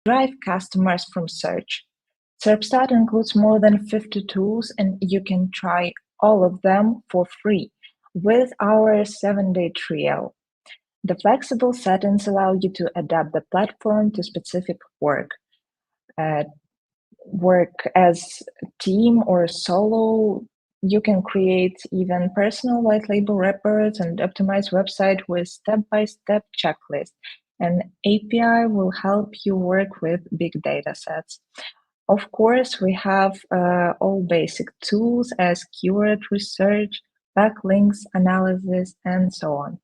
drive customers from search. Serpstat includes more than 50 tools, and you can try all of them for free with our 7-day trial. The flexible settings allow you to adapt the platform to specific work. Work as a team or solo. You can create even personal white label reports and optimize website with step-by-step checklist. An API will help you work with big data sets. Of course, we have all basic tools as keyword research, backlinks analysis, and so on.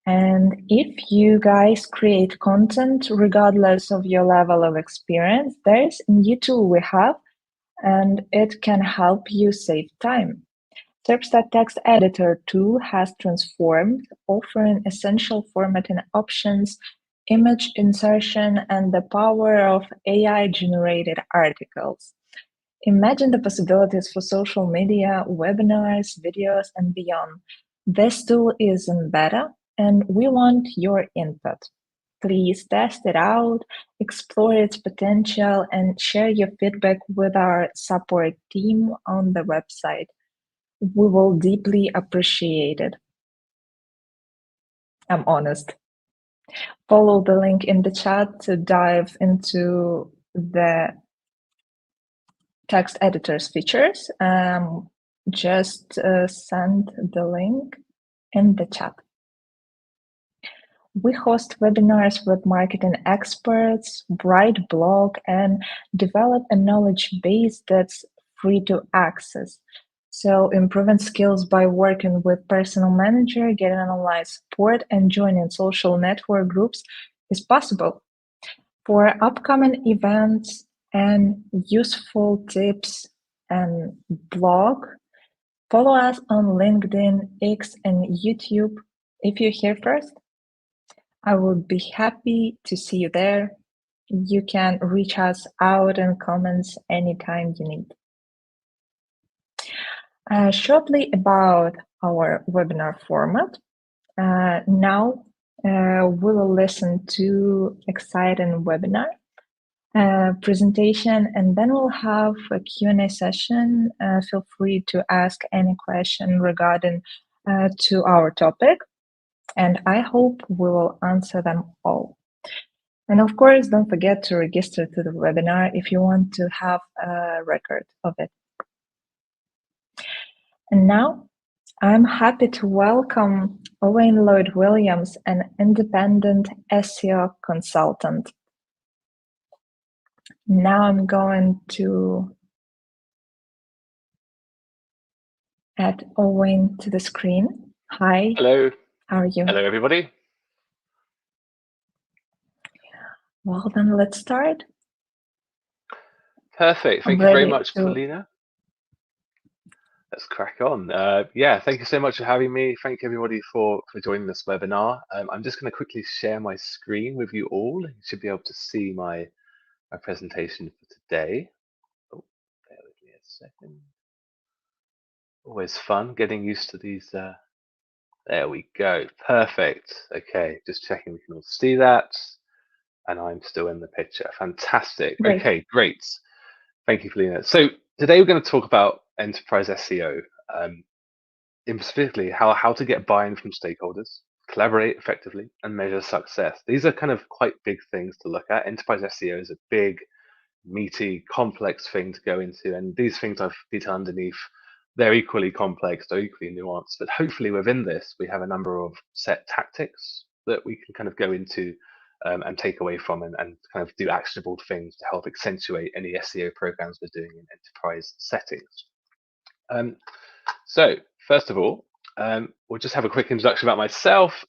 And if you guys create content, regardless of your level of experience, there's a new tool we have, and it can help you save time. Serpstat Text Editor tool has transformed, offering essential formatting options, image insertion, and the power of AI-generated articles. Imagine the possibilities for social media, webinars, videos, and beyond. This tool is in beta, and we want your input. Please test it out, explore its potential, and share your feedback with our support team on the website. We will deeply appreciate it. I'm honest. Follow the link in the chat to dive into the text editor's features. Just send the link in the chat. We host webinars with marketing experts, write blog, and develop a knowledge base that's free to access. So improving skills by working with personal manager, getting online support, and joining social network groups is possible. For upcoming events and useful tips and blog, follow us on LinkedIn, X, and YouTube. If you're here first, I would be happy to see you there. You can reach us out in comments anytime you need. Shortly about our webinar format. Now we will listen to exciting webinar presentation, and then we'll have a Q&A session. Feel free to ask any question regarding to our topic, and I hope we will answer them all. And of course, don't forget to register to the webinar if you want to have a record of it. And now I'm happy to welcome Owain Lloyd-Williams, an independent SEO consultant. Now I'm going to add Owain to the screen. Hi. Hello. How are you? Hello, everybody. Well, then let's start. Perfect. Thank you very much, Polina. Let's crack on. Yeah, thank you so much for having me. Thank you, everybody, for joining this webinar. I'm just going to quickly share my screen with you all. You should be able to see my presentation for today. Oh, bear with me a second. Always fun getting used to these. There we go. Perfect. Okay, just checking we can all see that. And I'm still in the picture. Fantastic. Great. Okay, great. Thank you, Polina. So today we're going to talk about enterprise SEO, in specifically how to get buy-in from stakeholders, collaborate effectively, and measure success. These are kind of quite big things to look at. Enterprise SEO is a big, meaty, complex thing to go into, and these things I've detailed underneath, they're equally complex, they're equally nuanced, but hopefully within this, we have a number of set tactics that we can kind of go into and take away from and kind of do actionable things to help accentuate any SEO programs we're doing in enterprise settings. So first of all, we'll just have a quick introduction about myself.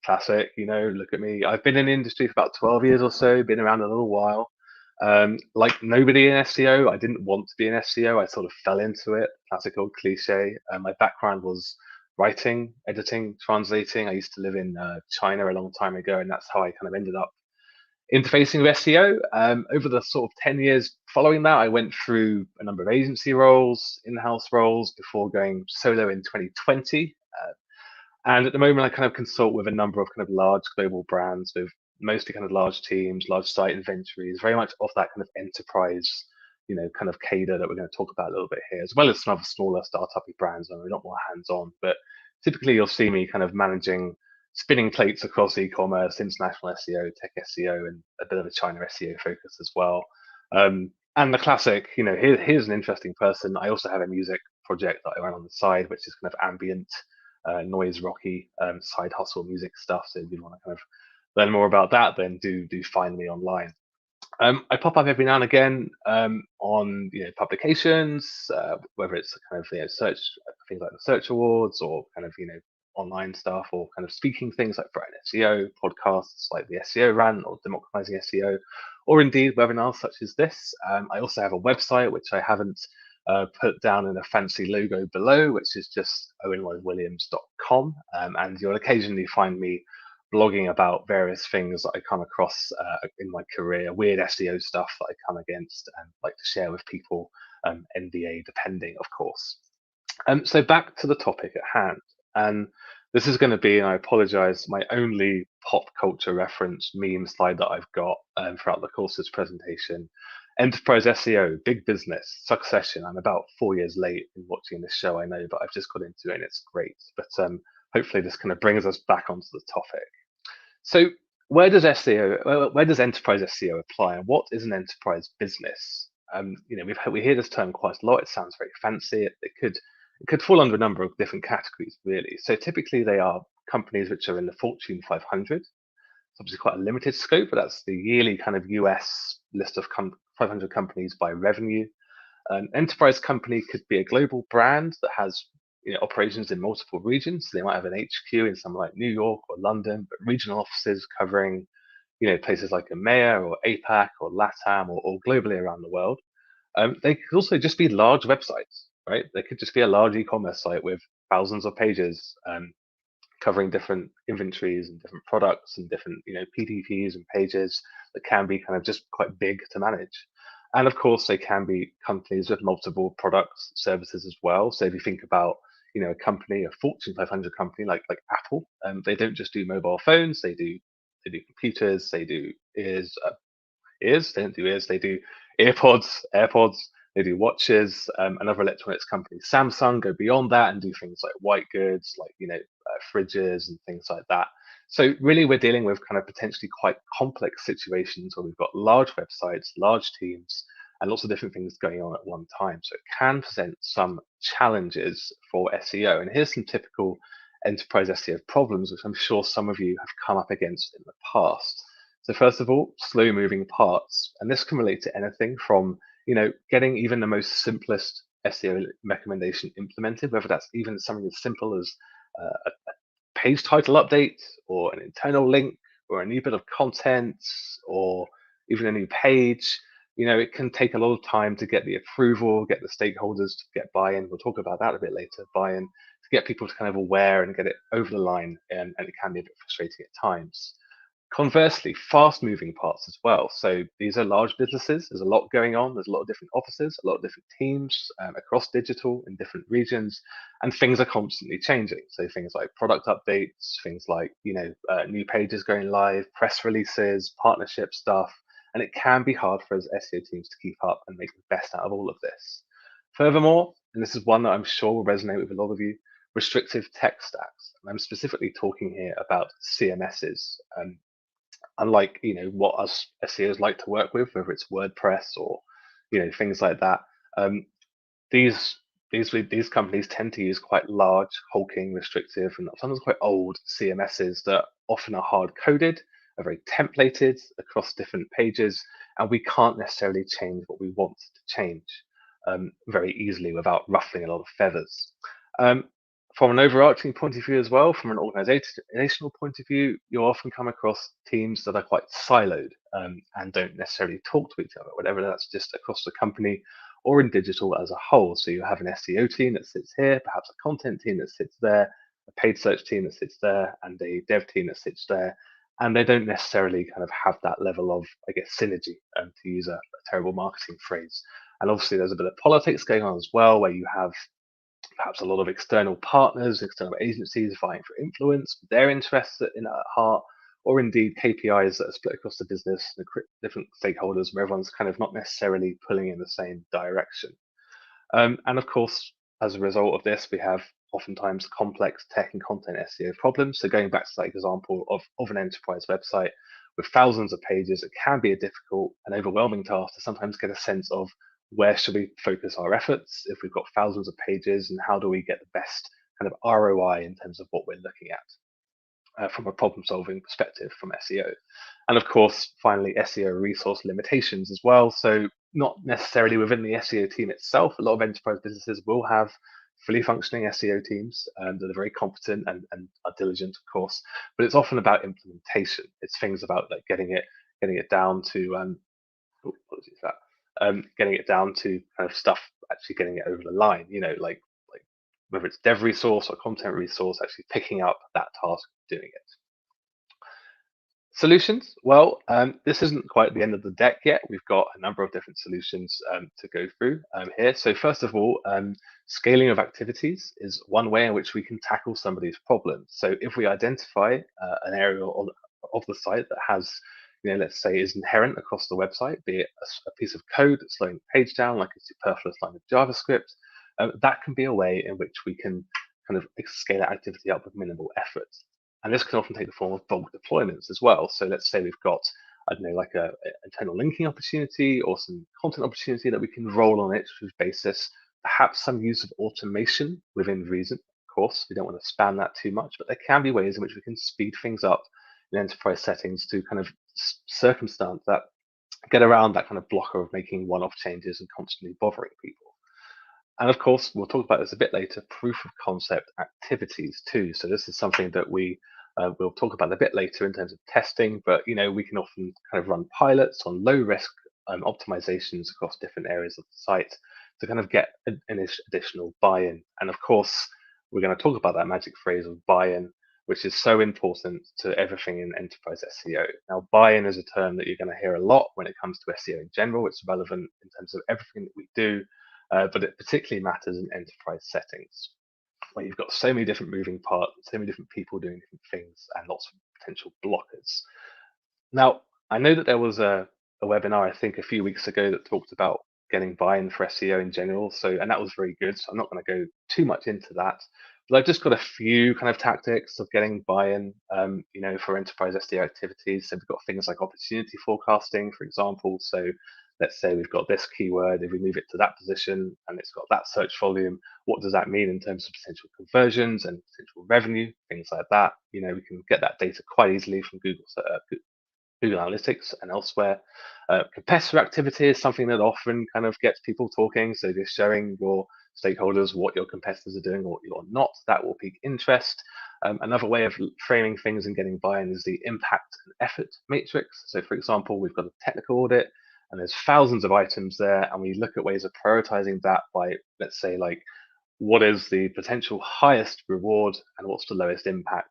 Classic, you know, look at me. I've been in the industry for about 12 years or so, been around a little while. Like nobody in SEO, I didn't want to be in SEO. I sort of fell into it, classic old cliche. My background was writing, editing, translating. I used to live in China a long time ago, and that's how I kind of ended up interfacing with SEO. Over the sort of 10 years following that, I went through a number of agency roles, in-house roles, before going solo in 2020. And at the moment, I kind of consult with a number of kind of large global brands with mostly kind of large teams, large site inventories, very much of that kind of enterprise, kind of cadre that we're going to talk about a little bit here, as well as some other smaller startup-y brands that are a lot more hands-on. But typically you'll see me kind of managing spinning plates across e-commerce, international SEO, tech SEO, and a bit of a China SEO focus as well. And the classic, here's an interesting person. I also have a music project that I run on the side, which is kind of ambient, noise rocky, side hustle music stuff. So if you want to kind of learn more about that, then do find me online. I pop up every now and again on publications, whether it's kind of search things like the Search Awards, or kind of online stuff, or kind of speaking things like Brighton SEO, podcasts like the SEO Rant or Democratizing SEO, or indeed webinars such as this. I also have a website which I haven't put down in a fancy logo below, which is just owainwilliams.com, and you'll occasionally find me blogging about various things that I come across in my career, weird SEO stuff that I come against and like to share with people, NDA depending, of course. So back to the topic at hand. And this is going to be, and I apologize, my only pop culture reference meme slide that I've got throughout the course of this presentation. Enterprise SEO, big business, Succession. I'm about 4 years late in watching this show, I know, but I've just got into it and it's great. But hopefully this kind of brings us back onto the topic. So where does enterprise SEO apply, and what is an enterprise business? We hear this term quite a lot. It sounds very fancy. It could fall under a number of different categories, really. So typically they are companies which are in the Fortune 500. It's obviously quite a limited scope, but that's the yearly kind of US list of 500 companies by revenue. An enterprise company could be a global brand that has operations in multiple regions. So they might have an HQ in somewhere like New York or London, but regional offices covering places like EMEA or APAC or LATAM, or globally around the world. They could also just be large websites, right? They could just be a large e-commerce site with thousands of pages, covering different inventories and different products and different PDPs and pages that can be kind of just quite big to manage. And of course, they can be companies with multiple products, services as well. So if you think about a company, a Fortune 500 company like Apple, they don't just do mobile phones. They do computers. They do ears. They don't do ears. They do AirPods. They do watches. Another electronics company, Samsung, go beyond that and do things like white goods, like fridges and things like that. So really, we're dealing with kind of potentially quite complex situations where we've got large websites, large teams, and lots of different things going on at one time. So it can present some challenges for SEO. And here's some typical enterprise SEO problems, which I'm sure some of you have come up against in the past. So first of all, slow moving parts. And this can relate to anything from, getting even the most simplest SEO recommendation implemented, whether that's even something as simple as a page title update, or an internal link, or a new bit of content, or even a new page. It can take a lot of time to get the approval, get the stakeholders to get buy-in. We'll talk about that a bit later. Buy-in to get people to kind of aware and get it over the line, and it can be a bit frustrating at times. Conversely, fast moving parts as well. So these are large businesses. There's a lot going on. There's a lot of different offices, a lot of different teams across digital in different regions, and things are constantly changing. So things like product updates, things like new pages going live, press releases, partnership stuff, and it can be hard for us SEO teams to keep up and make the best out of all of this. Furthermore, and this is one that I'm sure will resonate with a lot of you, restrictive tech stacks. And I'm specifically talking here about CMSs. Unlike what us SEOs like to work with, whether it's WordPress or things like that. These companies tend to use quite large, hulking, restrictive, and sometimes quite old CMSs that often are hard coded, are very templated across different pages, and we can't necessarily change what we want to change very easily without ruffling a lot of feathers. From an overarching point of view as well, from an organizational point of view, you'll often come across teams that are quite siloed and don't necessarily talk to each other, whatever that's just across the company or in digital as a whole. So you have an SEO team that sits here, perhaps a content team that sits there, a paid search team that sits there, and a dev team that sits there. And they don't necessarily kind of have that level of, I guess, synergy, to use a terrible marketing phrase. And obviously there's a bit of politics going on as well, where you have perhaps a lot of external partners, external agencies vying for influence, their interests in at heart, or indeed KPIs that are split across the business and different stakeholders where everyone's kind of not necessarily pulling in the same direction. And of course, as a result of this, we have oftentimes complex tech and content SEO problems. So going back to that example of an enterprise website with thousands of pages, it can be a difficult and overwhelming task to sometimes get a sense of where should we focus our efforts if we've got thousands of pages, and how do we get the best kind of ROI in terms of what we're looking at from a problem solving perspective from SEO. And of course, finally, SEO resource limitations as well. So, not necessarily within the SEO team itself, a lot of enterprise businesses will have fully functioning SEO teams that are very competent and are diligent, of course, but it's often about implementation. It's things about like getting it down to getting it down to kind of stuff actually getting it over the line. Like whether it's dev resource or content resource, actually picking up that task, doing it. Solutions. Well, this isn't quite the end of the deck yet. We've got a number of different solutions to go through here. So first of all, scaling of activities is one way in which we can tackle some of these problems. So if we identify an area of the site that has, let's say is inherent across the website, be it a piece of code that's slowing the page down, like a superfluous line of JavaScript, that can be a way in which we can kind of scale that activity up with minimal effort. And this can often take the form of bulk deployments as well. So let's say we've got, I don't know, like a internal linking opportunity or some content opportunity that we can roll on its basis, perhaps some use of automation within reason. Of course, we don't want to span that too much, but there can be ways in which we can speed things up in enterprise settings to kind of circumstance that, get around that kind of blocker of making one-off changes and constantly bothering people. And of course, we'll talk about this a bit later, proof of concept activities too. So this is something that we'll talk about a bit later in terms of testing, but we can often kind of run pilots on low risk optimizations across different areas of the site to kind of get an additional buy-in. And of course, we're going to talk about that magic phrase of buy-in, which is so important to everything in enterprise SEO. Now, buy-in is a term that you're going to hear a lot when it comes to SEO in general. It's relevant in terms of everything that we do, but it particularly matters in enterprise settings where you've got so many different moving parts, so many different people doing different things, and lots of potential blockers. Now, I know that there was a webinar, I think, a few weeks ago that talked about getting buy-in for SEO in general. And that was very good. So I'm not going to go too much into that. But I've just got a few kind of tactics of getting buy-in, for enterprise SEO activities. So we've got things like opportunity forecasting, for example. So let's say we've got this keyword, if we move it to that position and it's got that search volume, what does that mean in terms of potential conversions and potential revenue, things like that. We can get that data quite easily from Google Analytics and elsewhere. Competitor activity is something that often kind of gets people talking. So just showing your stakeholders what your competitors are doing or what you're not, that will pique interest. Another way of framing things and getting buy-in is the impact and effort matrix. So for example, we've got a technical audit and there's thousands of items there, and we look at ways of prioritizing that by, let's say, like, what is the potential highest reward and what's the lowest impact,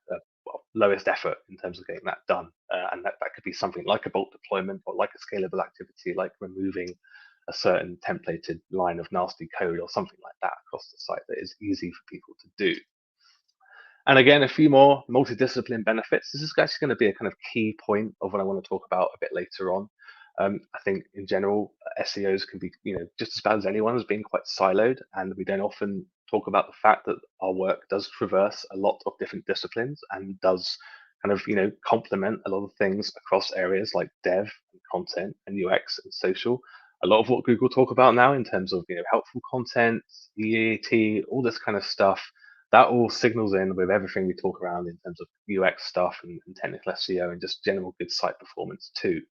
lowest effort in terms of getting that done. And that could be something like a bulk deployment or like a scalable activity, like removing a certain templated line of nasty code or something like that across the site that is easy for people to do. And again, a few more multidiscipline benefits. This is actually going to be a kind of key point of what I want to talk about a bit later on. I think in general, SEOs can be, just as bad as anyone as being quite siloed, and we don't often talk about the fact that our work does traverse a lot of different disciplines and does kind of, complement a lot of things across areas like dev and content and UX and social. A lot of what Google talk about now in terms of, helpful content, EAT, all this kind of stuff, that all signals in with everything we talk around in terms of UX stuff and technical SEO and just general good site performance too.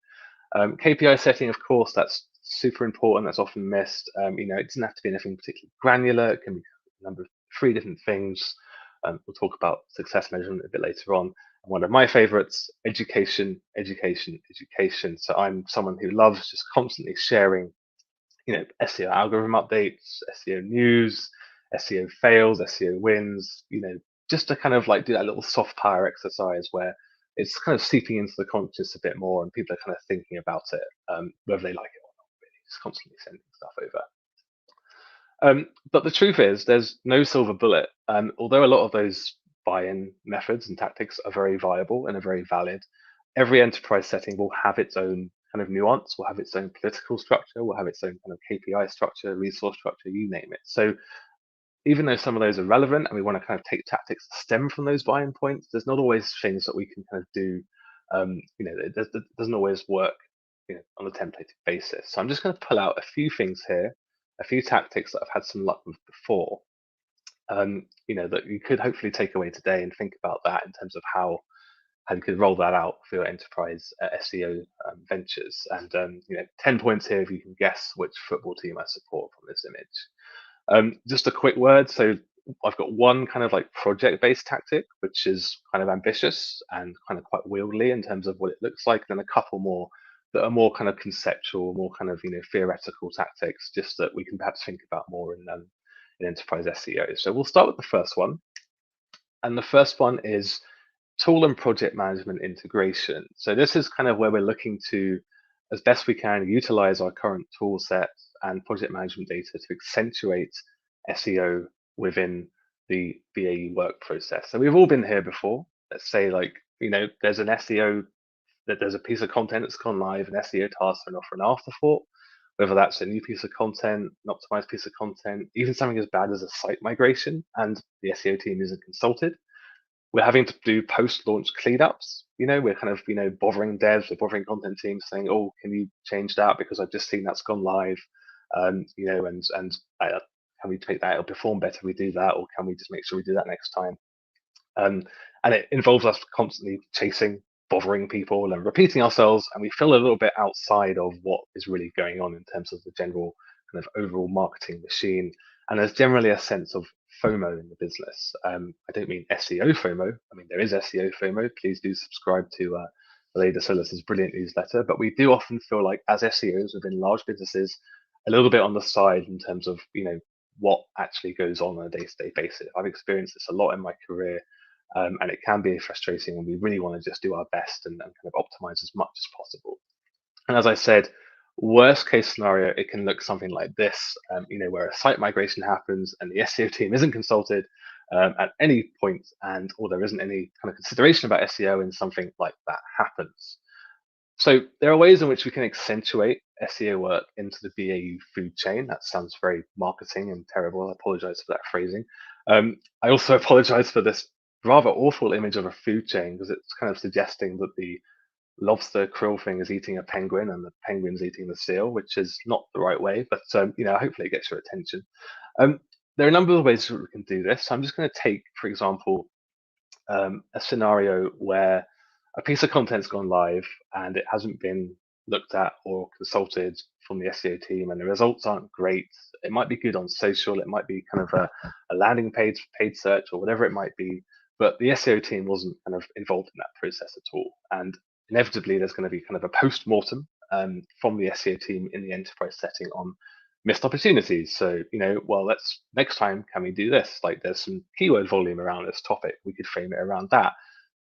KPI setting, of course, that's super important. That's often missed. It doesn't have to be anything particularly granular. It can be a number of 3 different things. We'll talk about success measurement a bit later on. And one of my favorites, education, education, education. So I'm someone who loves just constantly sharing, SEO algorithm updates, SEO news, SEO fails, SEO wins, just to kind of like do that little soft power exercise where it's kind of seeping into the conscious a bit more and people are kind of thinking about it, whether they like it or not, really, just constantly sending stuff over. But the truth is, there's no silver bullet. Although a lot of those buy-in methods and tactics are very viable and are very valid, every enterprise setting will have its own kind of nuance, will have its own political structure, will have its own kind of KPI structure, resource structure, you name it. So even though some of those are relevant and we want to kind of take tactics that stem from those buy-in points, there's not always things that we can kind of do. It doesn't always work, on a templated basis. So I'm just going to pull out a few things here, a few tactics that I've had some luck with before, that you could hopefully take away today and think about that in terms of how you could roll that out for your enterprise SEO ventures. And 10 points here if you can guess which football team I support from this image. Just a quick word. So I've got one kind of like project-based tactic, which is kind of ambitious and kind of quite wieldy in terms of what it looks like, and then a couple more that are more kind of conceptual, more kind of theoretical tactics, just that we can perhaps think about more in enterprise SEO. So we'll start with the first one, and the first one is tool and project management integration. So this is kind of where we're looking to, as best we can, utilize our current tool set and project management data to accentuate SEO within the BAE work process. So we've all been here before. Let's say there's an SEO, that there's a piece of content that's gone live, an SEO task and offer an afterthought, whether that's a new piece of content, an optimized piece of content, even something as bad as a site migration, and the SEO team isn't consulted. We're having to do post-launch cleanups. We're kind of bothering devs, we're bothering content teams, saying, "Oh, can you change that because I've just seen that's gone live?" And can we take that? It'll perform better if we do that, or can we just make sure we do that next time? And it involves us constantly chasing, bothering people, and repeating ourselves, and we feel a little bit outside of what is really going on in terms of the general kind of overall marketing machine. And there's generally a sense of FOMO in the business. I don't mean SEO FOMO. I mean, there is SEO FOMO. Please do subscribe to Leda Solis's brilliant newsletter. But we do often feel like, as SEOs within large businesses, a little bit on the side in terms of what actually goes on a day-to-day basis. I've experienced this a lot in my career, and it can be frustrating when we really want to just do our best and kind of optimize as much as possible. And as I said, worst case scenario, it can look something like this, where a site migration happens and the SEO team isn't consulted at any point, or there isn't any kind of consideration about SEO, and something like that happens. So there are ways in which we can accentuate SEO work into the BAU food chain. That sounds very marketing and terrible. I apologize for that phrasing. I also apologize for this rather awful image of a food chain, because it's kind of suggesting that the lobster krill thing is eating a penguin and the penguin's eating the seal, which is not the right way, but hopefully it gets your attention. There are a number of ways that we can do this. So I'm just going to take, for example, a scenario where a piece of content's gone live and it hasn't been looked at or consulted from the SEO team, and the results aren't great. It might be good on social, it might be kind of a landing page, paid search, or whatever it might be, but the SEO team wasn't kind of involved in that process at all. And inevitably, there's going to be kind of a post-mortem from the SEO team in the enterprise setting on missed opportunities. So, let's next time, can we do this? Like, there's some keyword volume around this topic. We could frame it around that.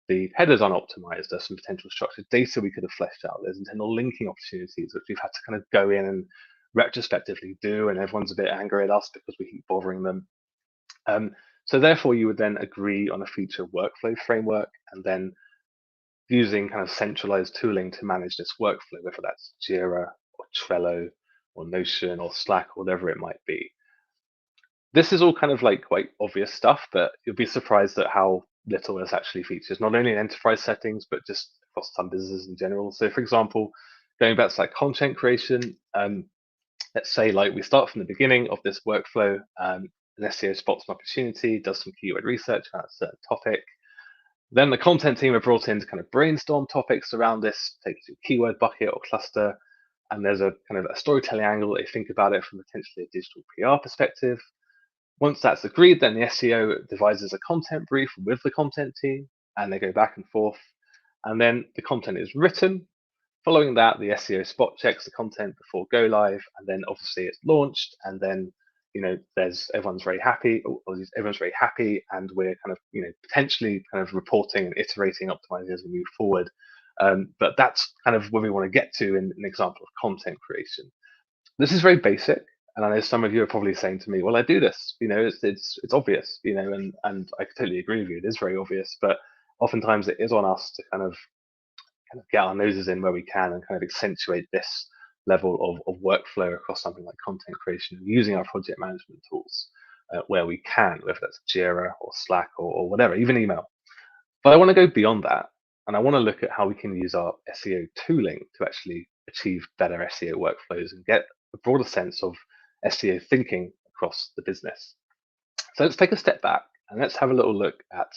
The headers aren't optimized. There's some potential structured data we could have fleshed out. There's internal linking opportunities which we've had to kind of go in and retrospectively do, and everyone's a bit angry at us because we keep bothering them. So therefore, you would then agree on a feature workflow framework, and then using kind of centralized tooling to manage this workflow, whether that's Jira or Trello or Notion or Slack, or whatever it might be. This is all kind of like quite obvious stuff, but you'll be surprised at how little this actually features, not only in enterprise settings, but just across some businesses in general. So for example, going back to like content creation, let's say like we start from the beginning of this workflow, an SEO spots an opportunity, does some keyword research on a certain topic. Then the content team are brought in to kind of brainstorm topics around this, take it to a keyword bucket or cluster, and there's a kind of a storytelling angle that they think about it from potentially a digital PR perspective. Once that's agreed, then the SEO devises a content brief with the content team, and they go back and forth. And then the content is written. Following that, the SEO spot checks the content before go live, and then obviously it's launched. And then everyone's very happy. Everyone's very happy, and we're kind of potentially kind of reporting and iterating, optimizing as we move forward. But that's kind of where we want to get to in an example of content creation. This is very basic. And I know some of you are probably saying to me, "Well, I do this. It's obvious. And I totally agree with you. It is very obvious, but oftentimes it is on us to kind of kind of get our noses in where we can and kind of accentuate this level of workflow across something like content creation using our project management tools where we can, whether that's Jira or Slack or whatever, even email. But I want to go beyond that, and I want to look at how we can use our SEO tooling to actually achieve better SEO workflows and get a broader sense of SEO thinking across the business. So let's take a step back and let's have a little look at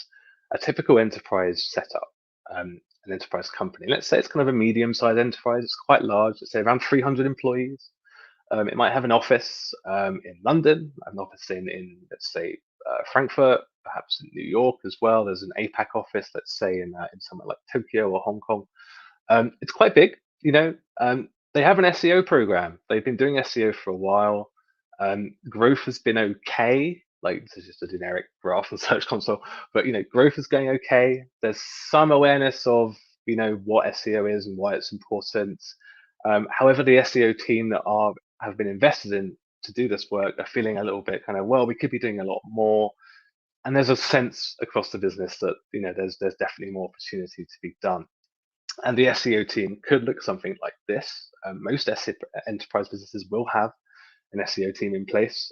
a typical enterprise setup, an enterprise company. Let's say it's kind of a medium-sized enterprise. It's quite large. Let's say around 300 employees. It might have an office in London, an office in let's say Frankfurt, perhaps in New York as well. There's an APAC office, let's say in somewhere like Tokyo or Hong Kong. It's quite big, you know. They have an SEO program. They've been doing SEO for a while. Growth has been okay. Like this is just a generic graph and search console, but growth is going okay. There's some awareness of what SEO is and why it's important. However, the SEO team that have been invested in to do this work are feeling a little bit kind of, well, we could be doing a lot more. And there's a sense across the business that there's definitely more opportunity to be done. And the SEO team could look something like this. Most enterprise businesses will have an SEO team in place.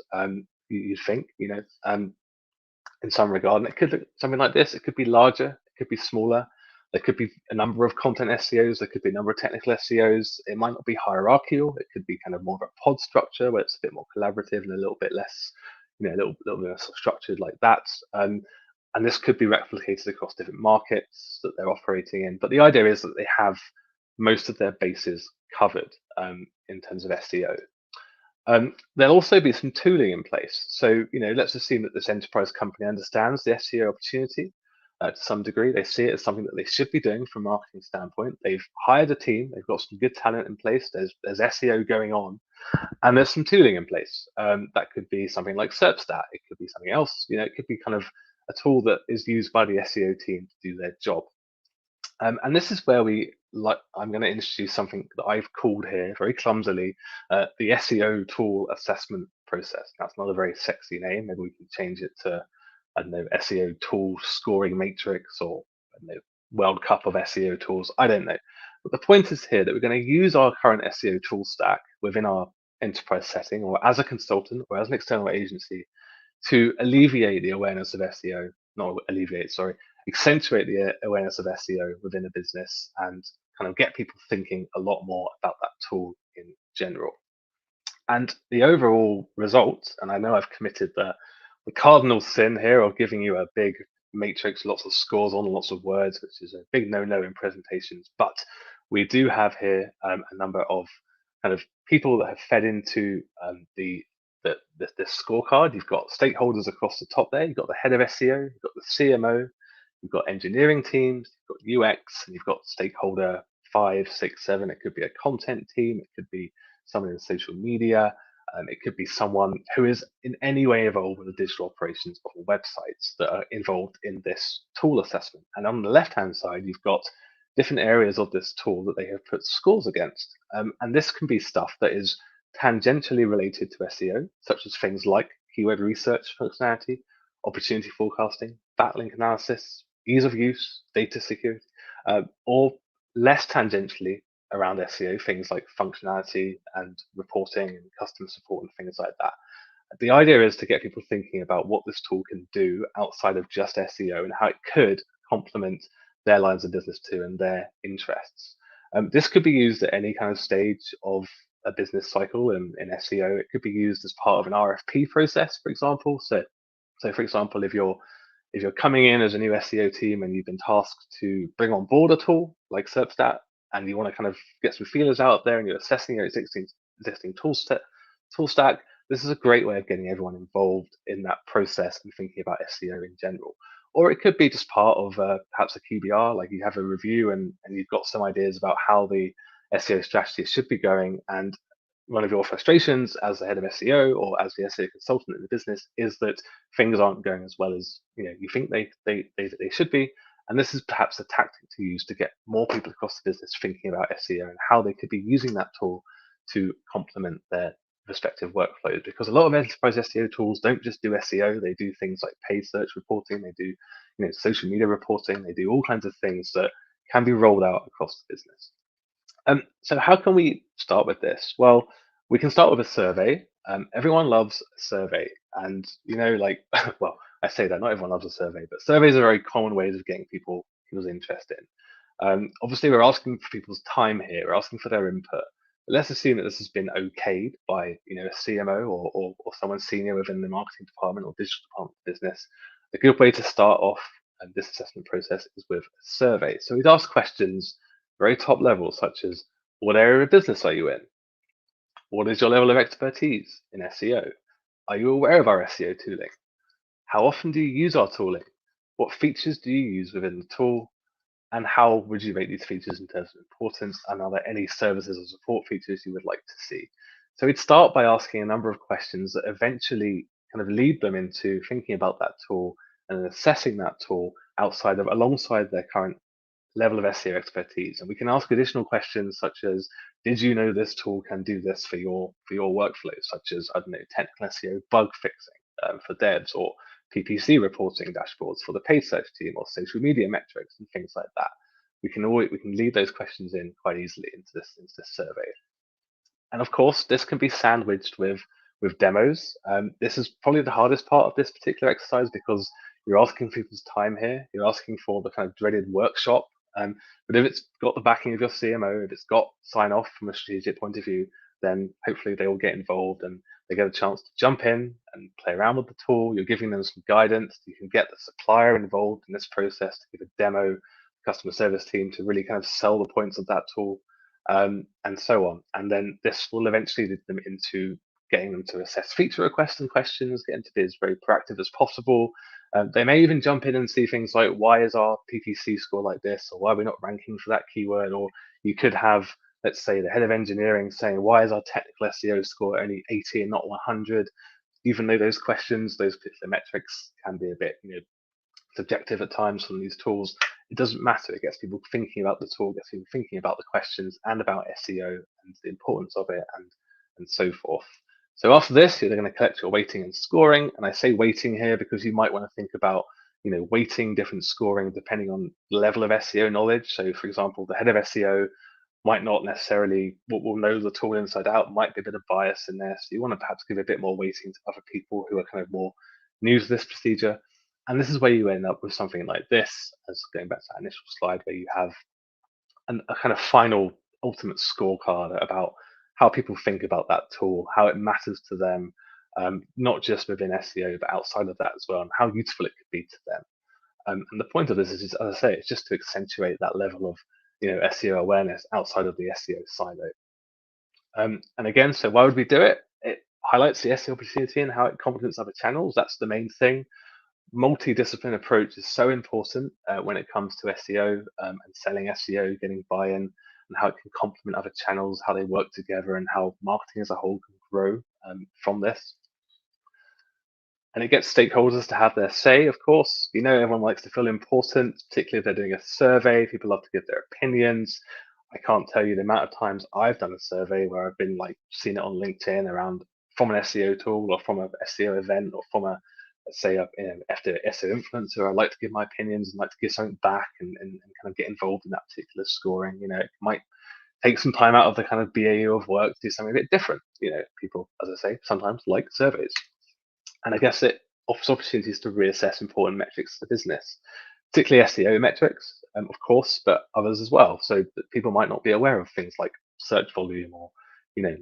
You'd think, in some regard, and it could look something like this. It could be larger, it could be smaller. There could be a number of content SEOs. There could be a number of technical SEOs. It might not be hierarchical. It could be kind of more of a pod structure where it's a bit more collaborative and a little bit less, a little bit less structured like that. And this could be replicated across different markets that they're operating in. But the idea is that they have most of their bases covered in terms of SEO. There'll also be some tooling in place. So, let's assume that this enterprise company understands the SEO opportunity to some degree. They see it as something that they should be doing from a marketing standpoint. They've hired a team. They've got some good talent in place. There's SEO going on, and there's some tooling in place. That could be something like SERPstat. It could be something else. It could be kind of a tool that is used by the SEO team to do their job. And this is where I'm going to introduce something that I've called here very clumsily the SEO tool assessment process. That's not a very sexy name. Maybe we can change it to, I don't know, SEO tool scoring matrix or I don't know, World Cup of SEO tools. I don't know. But the point is here that we're going to use our current SEO tool stack within our enterprise setting or as a consultant or as an external agency to alleviate the awareness of SEO, not alleviate, sorry, accentuate the awareness of SEO within a business and kind of get people thinking a lot more about that tool in general. And the overall result, and I know I've committed the cardinal sin here of giving you a big matrix, lots of scores on, lots of words, which is a big no-no in presentations. But we do have here a number of kind of people that have fed into the scorecard. You've got stakeholders across the top there. You've got the head of SEO, you've got the CMO, you've got engineering teams, you've got UX, and you've got stakeholder 5, 6, 7. It could be a content team. It could be someone in social media. It could be someone who is in any way involved with the digital operations of websites that are involved in this tool assessment. And on the left-hand side, you've got different areas of this tool that they have put scores against. And this can be stuff that is tangentially related to SEO, such as things like keyword research functionality, opportunity forecasting, backlink analysis, ease of use, data security, or less tangentially around SEO, things like functionality and reporting and customer support and things like that. The idea is to get people thinking about what this tool can do outside of just SEO and how it could complement their lines of business too and their interests. This could be used at any kind of stage of a business cycle in SEO. It could be used as part of an RFP process, for example. So for example, if you're coming in as a new SEO team and you've been tasked to bring on board a tool like SERPstat, and you want to kind of get some feelers out there and you're assessing your existing tool stack, this is a great way of getting everyone involved in that process and thinking about SEO in general. Or it could be just part of perhaps a QBR, like you have a review and you've got some ideas about how the SEO strategy should be going. And one of your frustrations as the head of SEO or as the SEO consultant in the business is that things aren't going as well as you think they should be. And this is perhaps a tactic to use to get more people across the business thinking about SEO and how they could be using that tool to complement their respective workflows. Because a lot of enterprise SEO tools don't just do SEO; they do things like paid search reporting, they do social media reporting, they do all kinds of things that can be rolled out across the business. So how can we start with this? Well, we can start with a survey. Everyone loves a survey, and like, well, I say that not everyone loves a survey, but surveys are very common ways of getting people's interest in. Obviously, we're asking for people's time here. We're asking for their input. But let's assume that this has been okayed by a CMO or someone senior within the marketing department or digital department of business. A good way to start off this assessment process is with a survey. So we'd ask questions very top level, such as what area of business are you in? What is your level of expertise in SEO? Are you aware of our SEO tooling? How often do you use our tooling? What features do you use within the tool? And how would you rate these features in terms of importance? And are there any services or support features you would like to see? So we'd start by asking a number of questions that eventually kind of lead them into thinking about that tool and assessing that tool alongside their current level of SEO expertise. And we can ask additional questions such as, did you know this tool can do this for your workflow, such as, I don't know, technical SEO bug fixing for devs, or PPC reporting dashboards for the paid search team, or social media metrics and things like that. We can lead those questions in quite easily into this survey. And of course, this can be sandwiched with demos. This is probably the hardest part of this particular exercise because you're asking people's time here. You're asking for the kind of dreaded workshop. But if it's got the backing of your CMO, if it's got sign off from a strategic point of view, then hopefully they will get involved and they get a chance to jump in and play around with the tool. You're giving them some guidance. You can get the supplier involved in this process to give a demo, customer service team to really kind of sell the points of that tool, and so on. And then this will eventually lead them into getting them to assess feature requests and questions, getting to be as very proactive as possible. They may even jump in and see things like, why is our PPC score like this, or why are we not ranking for that keyword? Or you could have, let's say, the head of engineering saying, why is our technical SEO score only 80 and not 100? Even though those questions, those particular metrics can be a bit, subjective at times from these tools, it doesn't matter. It gets people thinking about the tool, gets people thinking about the questions and about SEO and the importance of it, and so forth. So after this, you're going to collect your weighting and scoring. And I say weighting here because you might want to think about, weighting different scoring depending on the level of SEO knowledge. So for example, the head of SEO might not necessarily will know the tool inside out, might be a bit of bias in there. So you want to perhaps give a bit more weighting to other people who are kind of more new to this procedure. And this is where you end up with something like this, as going back to that initial slide, where you have a kind of final ultimate scorecard about how people think about that tool, how it matters to them, not just within SEO, but outside of that as well, and how useful it could be to them. And the point of this is, as I say, it's just to accentuate that level of SEO awareness outside of the SEO silo. And again, so why would we do it? It highlights the SEO opportunity and how it complements other channels. That's the main thing. Multidiscipline approach is so important when it comes to SEO and selling SEO, getting buy-in, and how it can complement other channels, how they work together, and how marketing as a whole can grow from this. And it gets stakeholders to have their say, of course. Everyone likes to feel important, particularly if they're doing a survey. People love to give their opinions. I can't tell you the amount of times I've done a survey where I've been seen it on LinkedIn around from an SEO tool or from an SEO event or from a, let's say, after SEO influencer. I like to give my opinions and like to give something back and kind of get involved in that particular scoring. It might take some time out of the kind of BAU of work to do something a bit different. People, as I say, sometimes like surveys. And I guess it offers opportunities to reassess important metrics of the business, particularly SEO metrics, of course, but others as well. So that people might not be aware of things like search volume or,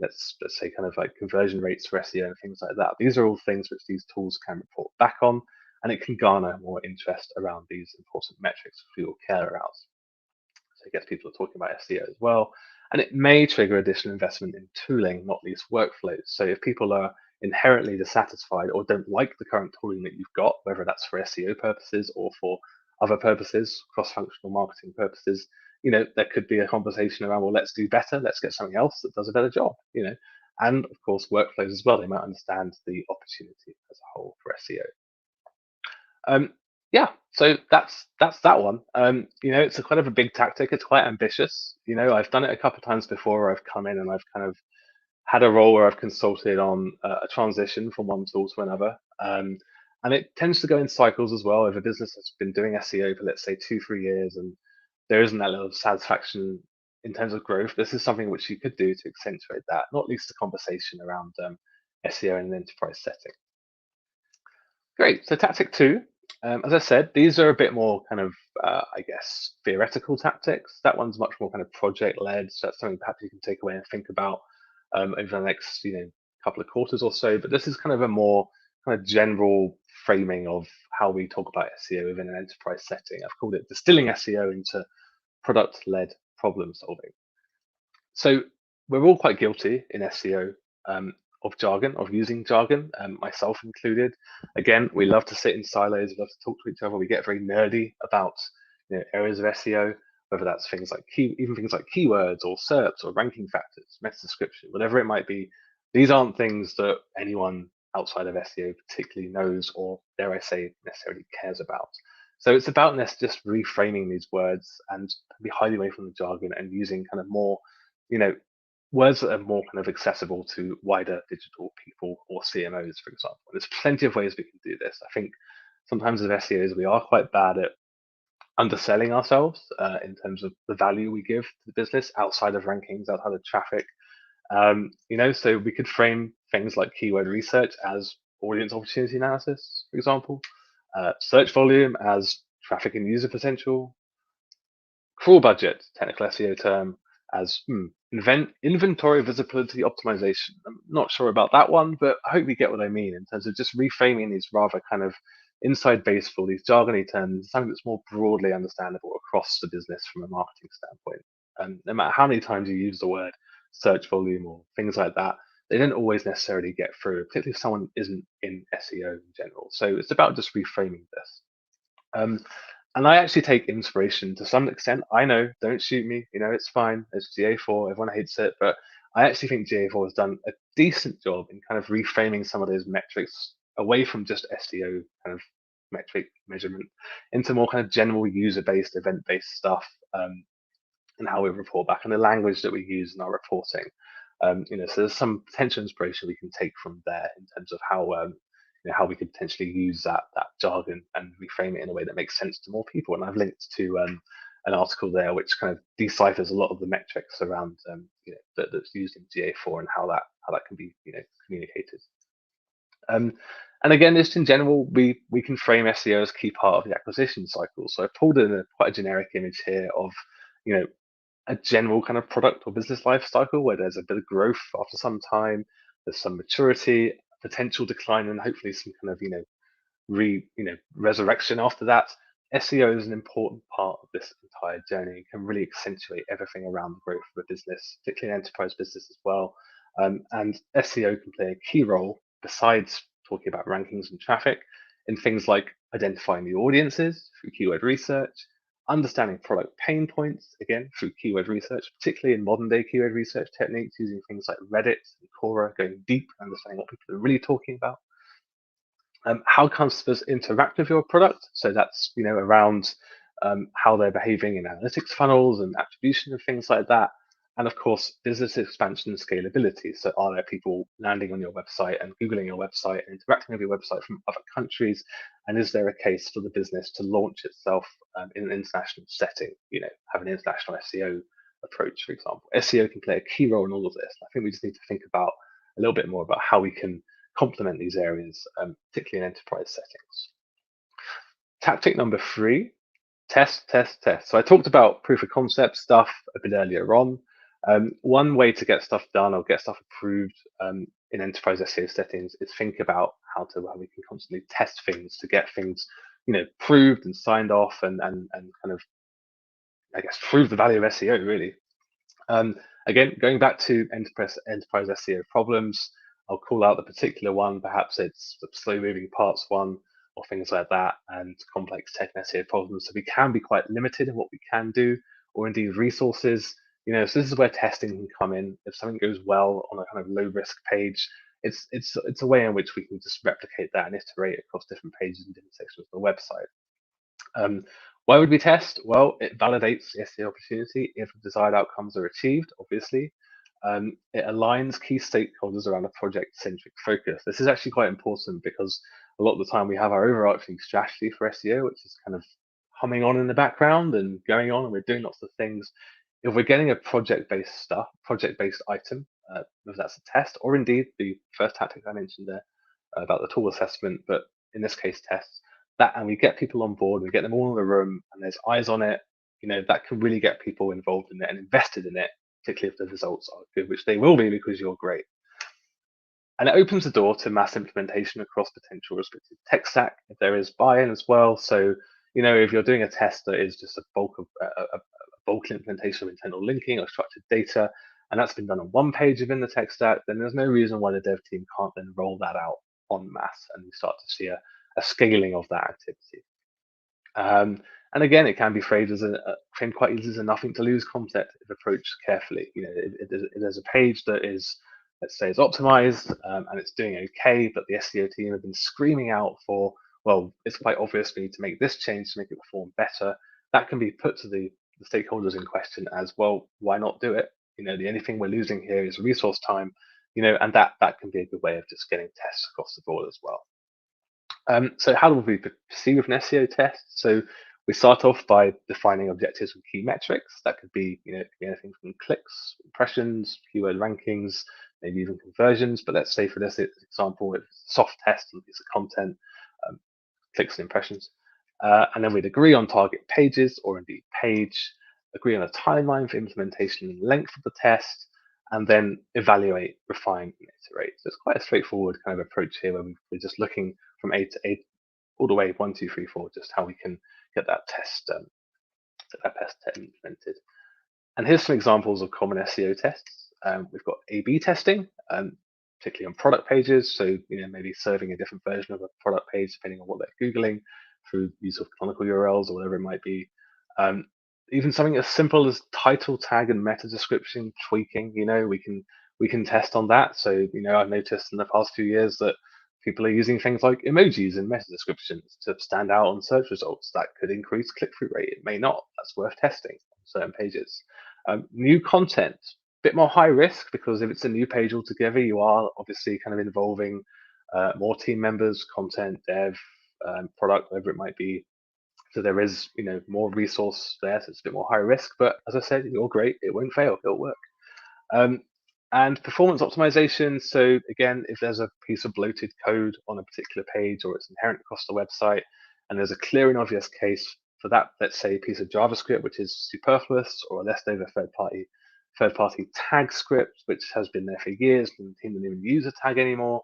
let's say kind of like conversion rates for SEO and things like that. These are all things which these tools can report back on, and it can garner more interest around these important metrics people care about. So it gets people talking about SEO as well. And it may trigger additional investment in tooling, not least workflows. So if people are inherently dissatisfied or don't like the current tooling that you've got, whether that's for SEO purposes or for other purposes, cross-functional marketing purposes, there could be a conversation around, well, let's do better, let's get something else that does a better job, and of course workflows as well. They might understand the opportunity as a whole for SEO. Yeah, so that's that one. It's a kind of a big tactic. It's quite ambitious. I've done it a couple of times before where I've come in and I've kind of had a role where I've consulted on a transition from one tool to another. And it tends to go in cycles as well. If a business has been doing SEO for, let's say, 2-3 years, and there isn't that level of satisfaction in terms of growth. This is something which you could do to accentuate that, not least the conversation around SEO in an enterprise setting. Great. So tactic two, as I said, these are a bit more kind of, I guess, theoretical tactics. That one's much more kind of project led. So that's something perhaps you can take away and think about over the next, couple of quarters or so. But this is kind of a more kind of general framing of how we talk about SEO within an enterprise setting. I've called it distilling SEO into product led problem solving. So we're all quite guilty in SEO of jargon, of using jargon, myself included. Again, we love to sit in silos, we love to talk to each other. We get very nerdy about areas of SEO, whether that's things like even things like keywords or SERPs or ranking factors, meta description, whatever it might be. These aren't things that anyone outside of SEO particularly knows or, dare I say, necessarily cares about. So it's about this just reframing these words and be hiding away from the jargon and using kind of more you know, words that are more kind of accessible to wider digital people or CMOs, for example. And there's plenty of ways we can do this. I think sometimes as SEOs, we are quite bad at underselling ourselves in terms of the value we give to the business outside of rankings, outside of traffic. So we could frame things like keyword research as audience opportunity analysis, for example, search volume as traffic and user potential, crawl budget, technical SEO term, as inventory visibility optimization. I'm not sure about that one, but I hope you get what I mean in terms of just reframing these rather kind of inside baseball, these jargony terms, something that's more broadly understandable across the business from a marketing standpoint. And no matter how many times you use the word search volume or things like that, they don't always necessarily get through, particularly if someone isn't in SEO in general. So it's about just reframing this. Um, and I actually take inspiration to some extent. I know, don't shoot me. It's fine. It's GA4. Everyone hates it, but I actually think GA4 has done a decent job in kind of reframing some of those metrics away from just SEO kind of metric measurement into more kind of general user-based, event-based stuff, and how we report back and the language that we use in our reporting. So there's some potential inspiration we can take from there in terms of how we could potentially use that jargon and reframe it in a way that makes sense to more people. And I've linked to an article there which kind of deciphers a lot of the metrics around that's used in GA4 and how that can be communicated. And again, just in general, we can frame SEO as a key part of the acquisition cycle. So I've pulled in quite a generic image here of a general kind of product or business life cycle where there's a bit of growth after some time, there's some maturity, potential decline, and hopefully some kind of resurrection after that. SEO is an important part of this entire journey. It can really accentuate everything around the growth of a business, particularly an enterprise business as well. And SEO can play a key role besides talking about rankings and traffic in things like identifying the audiences through keyword research, understanding product pain points, again, through keyword research, particularly in modern day keyword research techniques using things like Reddit and Quora, going deep, understanding what people are really talking about. How customers interact with your product. So that's around how they're behaving in analytics funnels and attribution and things like that. And of course, business expansion and scalability. So are there people landing on your website and Googling your website and interacting with your website from other countries? And is there a case for the business to launch itself in an international setting? Have an international SEO approach, for example. SEO can play a key role in all of this. I think we just need to think about a little bit more about how we can complement these areas, particularly in enterprise settings. Tactic number 3, test, test, test. So I talked about proof of concept stuff a bit earlier on. One way to get stuff done or get stuff approved in enterprise SEO settings is think about how we can constantly test things to get things, proved and signed off and kind of, I guess, prove the value of SEO really. Again, going back to enterprise SEO problems, I'll call out the particular one. Perhaps it's the slow moving parts one or things like that, and complex tech and SEO problems. So we can be quite limited in what we can do, or indeed resources. So this is where testing can come in. If something goes well on a kind of low risk page, it's a way in which we can just replicate that and iterate across different pages and different sections of the website. Why would we test? Well, it validates the SEO opportunity if the desired outcomes are achieved, obviously. It aligns key stakeholders around a project-centric focus. This is actually quite important because a lot of the time we have our overarching strategy for SEO, which is kind of humming on in the background and going on, and we're doing lots of things. If we're getting a project-based item, whether that's a test or indeed the first tactic I mentioned there about the tool assessment, but in this case tests, and we get people on board, we get them all in the room, and there's eyes on it, that can really get people involved in it and invested in it, particularly if the results are good, which they will be because you're great. And it opens the door to mass implementation across potential restricted tech stack if there is buy-in as well. So, if you're doing a test that is just a bulk implementation of internal linking or structured data, and that's been done on one page within the tech stack, then there's no reason why the dev team can't then roll that out en masse, and you start to see a scaling of that activity. And again, it can be framed quite easily as a nothing to lose concept if approached carefully. If there's a page that is, let's say, is optimized and it's doing okay, but the SEO team have been screaming out for, well, it's quite obvious we need to make this change to make it perform better. That can be put to the stakeholders in question as well. Why not do it? The only thing we're losing here is resource time. And that can be a good way of just getting tests across the board as well. So how do we proceed with an SEO test? So we start off by defining objectives and key metrics. That could be, anything from clicks, impressions, keyword rankings, maybe even conversions. But let's say for this example, it's a soft test and piece of content, clicks and impressions. And then we'd agree on target pages or indeed page, agree on a timeline for implementation and length of the test, and then evaluate, refine, and iterate. So it's quite a straightforward kind of approach here where we're just looking from A to A, all the way 1, 2, 3, 4, just how we can get that test implemented. And here's some examples of common SEO tests. We've got A/B testing, particularly on product pages. So maybe serving a different version of a product page depending on what they're googling through use of canonical URLs or whatever it might be. Even something as simple as title tag and meta description tweaking. We can test on that. So I've noticed in the past few years that people are using things like emojis and meta descriptions to stand out on search results. That could increase click-through rate. It may not. That's worth testing on certain pages. New content, a bit more high risk because if it's a new page altogether, you are obviously kind of involving more team members, content, dev, product, whatever it might be. So there is, more resource there, so it's a bit more high risk. But as I said, you're great. It won't fail. It'll work. And performance optimization. So again, if there's a piece of bloated code on a particular page or it's inherent across the website, and there's a clear and obvious case for that, let's say a piece of JavaScript which is superfluous or a leftover third-party tag script which has been there for years and the team doesn't even use a tag anymore,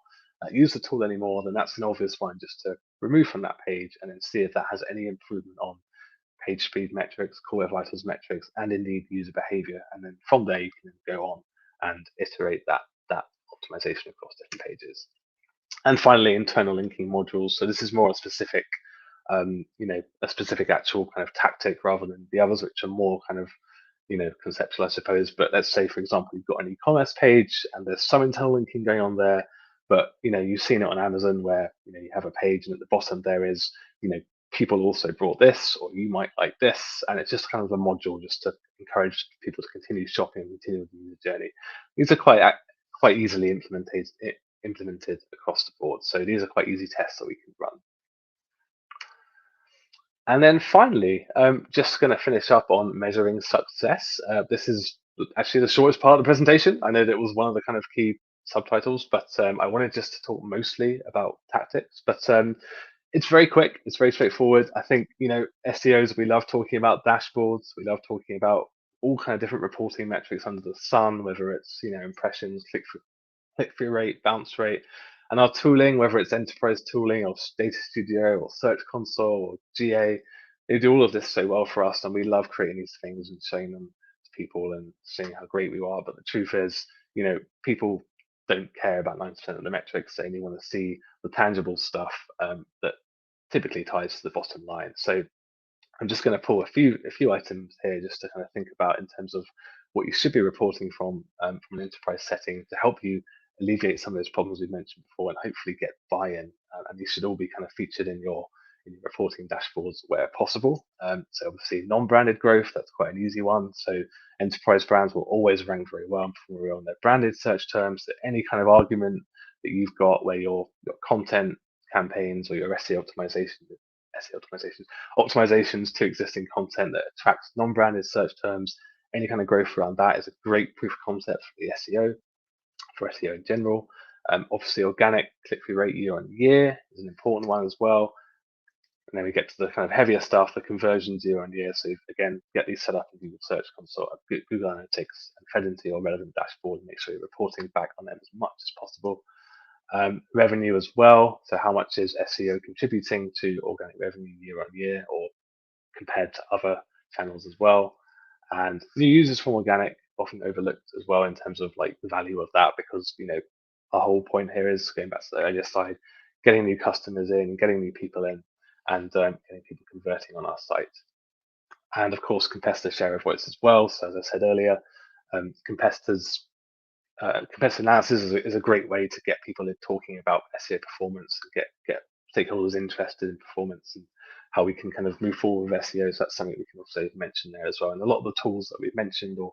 use the tool anymore, then that's an obvious one just to remove from that page and then see if that has any improvement on page speed metrics, core web vitals metrics, and indeed user behavior. And then from there you can go on and iterate that optimization across different pages. And finally, internal linking modules. So this is more a specific, a specific actual kind of tactic rather than the others, which are more kind of, conceptual, I suppose. But let's say, for example, you've got an e-commerce page and there's some internal linking going on there, but you've seen it on Amazon where you have a page and at the bottom there is, people also brought this, or you might like this, and it's just kind of a module just to encourage people to continue shopping and continue the user journey. These are quite easily implemented across the board, so these are quite easy tests that we can run. And then finally, just going to finish up on measuring success. This is actually the shortest part of the presentation. I know that was one of the kind of key subtitles, but I wanted just to talk mostly about tactics. But it's very quick. It's very straightforward. I think, SEOs, we love talking about dashboards. We love talking about all kind of different reporting metrics under the sun, whether it's, impressions, click-through rate, bounce rate. And our tooling, whether it's enterprise tooling or Data Studio or Search Console or GA, they do all of this so well for us. And we love creating these things and showing them to people and seeing how great we are. But the truth is, people don't care about 90% of the metrics. They only want to see the tangible stuff that typically ties to the bottom line. So I'm just going to pull a few items here just to kind of think about in terms of what you should be reporting from an enterprise setting to help you alleviate some of those problems we've mentioned before and hopefully get buy-in. And these should all be kind of featured in your reporting dashboards where possible. So obviously non-branded growth, that's quite an easy one. So enterprise brands will always rank very well and perform very well on their branded search terms. So any kind of argument that you've got where your content campaigns or your SEO optimization SEO optimizations to existing content that attracts non-branded search terms. Any kind of growth around that is a great proof of concept for the SEO, for SEO in general. Obviously, organic click-through rate year on year is an important one as well. And then we get to the kind of heavier stuff, the conversions year on year. So again, get these set up in Google Search Console, Google Analytics, and fed into your relevant dashboard, and make sure you're reporting back on them as much as possible. Revenue as well. So how much is SEO contributing to organic revenue year on year, or compared to other channels as well? And new users from organic, often overlooked as well in terms of like the value of that, because our whole point here is, going back to the earlier slide, getting new customers in, getting new people in, and getting people converting on our site. And of course, competitor share of voice as well. So as I said earlier, competitor analysis is a great way to get people in talking about SEO performance, and get stakeholders interested in performance and how we can kind of move forward with SEO. So that's something we can also mention there as well. And a lot of the tools that we've mentioned, or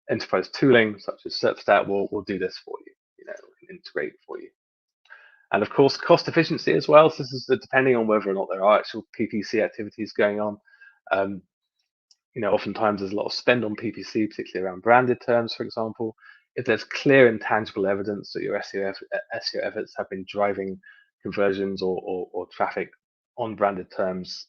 enterprise tooling such as SERPstat, will do this for you. We can integrate for you. And of course, cost efficiency as well. So this is depending on whether or not there are actual PPC activities going on. Oftentimes there's a lot of spend on PPC, particularly around branded terms, for example. If there's clear and tangible evidence that your SEO efforts have been driving conversions or traffic on branded terms,